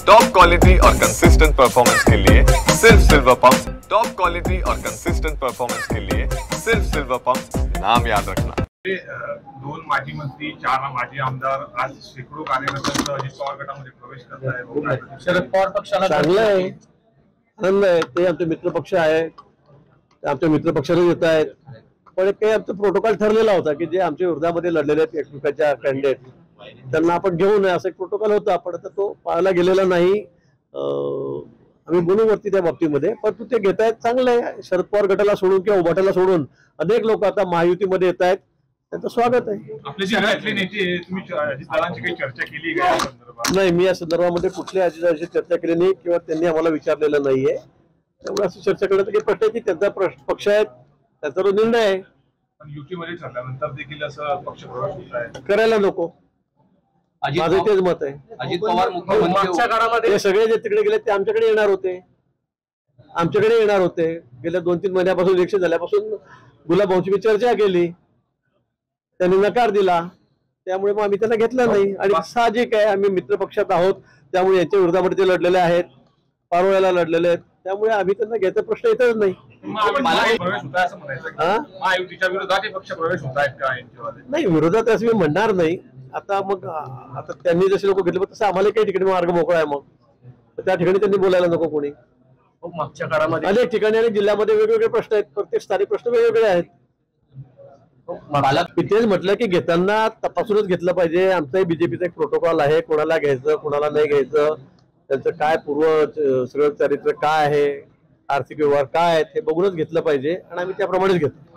Top quality और consistent performance के लिए सिर्फ सिल्वर पंप। टॉप क्वालिटी और कंसिस्टेंट परफॉर्मेंस के लिए सिर्फ सिल्वर पंप, नाम याद रखना। दोन माजी मंत्री, 4 माजी आमदार आज शेकडो कार्यकर्त्यांसह अजित पवार गटामध्ये प्रवेश करत आहेत। शरद पवार पक्षाला चांगलं आहे, आनंद आहे। ते आमचे मित्र पक्ष आहे, आमच्या मित्र पक्षाला येत आहेत, पण काही आमचा प्रोटोकॉल ठरलेला होता की जे आमच्या विरोधामध्ये लढलेले आहेत एकमेकांच्या कॅन्डिडेट त्यांना आपण घेऊ नये असं एक प्रोटोकॉल होता, पण आता तो पाळला गेलेला नाही। आम्ही बोलू वरती त्या बाबतीमध्ये, परंतु ते घेत आहेत, चांगलं आहे। शरद पवार गटाला सोडून किंवा उभाटाला सोडून अनेक लोक आता महायुतीमध्ये येत आहेत, त्यांचं स्वागत आहे। आपले शहरातले नेते तुम्ही अजितदादांची काही चर्चा केली का या संदर्भात? नाही, मी या संदर्भामध्ये कुठल्या अजितदादांशी चर्चा केली नाही किंवा त्यांनी आम्हाला विचारलेलं नाहीये, त्यामुळे असं चर्चा करण्याचं काही प्रश्न की त्यांचा पक्ष आहे, त्याचा तो निर्णय आहे। पण युतीमध्ये ठरल्यानंतर देखील असं पक्ष प्रवेश होत आहे, करायला नको, माझं तेच मत आहे। अजित पवार मुख्यमंत्री काळामध्ये ते सगळे जे तिकडे गेले ते आमच्याकडे येणार होते, गेल्या 2-3 महिन्यापासून इलेक्शन झाल्यापासून गुलाबभाऊंची मी चर्चा केली, त्यांनी नकार दिला, त्यामुळे मग आम्ही त्यांना घेतलं नाही। आणि साहजिक आहे, आम्ही मित्र पक्षात आहोत, त्यामुळे यांच्या विरोधामध्ये ते लढलेले आहेत, पारोळ्याला लढलेले आहेत, त्यामुळे आम्ही त्यांना घ्यायचा प्रश्न येतच नाही। प्रवेश होत आहे असं म्हणायचं, महायुतीच्या विरोधात हे पक्ष प्रवेश होत आहेत का यांच्यामध्ये? नाही, विरोधात असं मी म्हणणार नाही। आता त्यांनी जसे लोक घेतले तसं आम्हाला काही ठिकाणी मार्ग मोकळा आहे, मग त्या ठिकाणी त्यांनी बोलायला नको कोणी। मागच्या काळामध्ये अनेक ठिकाणी आणि जिल्ह्यामध्ये वेगवेगळे प्रश्न आहेत, प्रत्येक स्थानिक प्रश्न वेगवेगळे आहेत। मी तेच म्हटलं की घेताना तपासूनच घेतलं पाहिजे। आमचाही बीजेपीचा एक प्रोटोकॉल आहे, कोणाला घ्यायचं कोणाला नाही घ्यायचं, त्यांचं काय पूर्व सगळं चारित्र्य काय आहे, आर्थिक व्यवहार काय आहेत हे बघूनच घेतलं पाहिजे, आणि आम्ही त्याप्रमाणेच घेतो।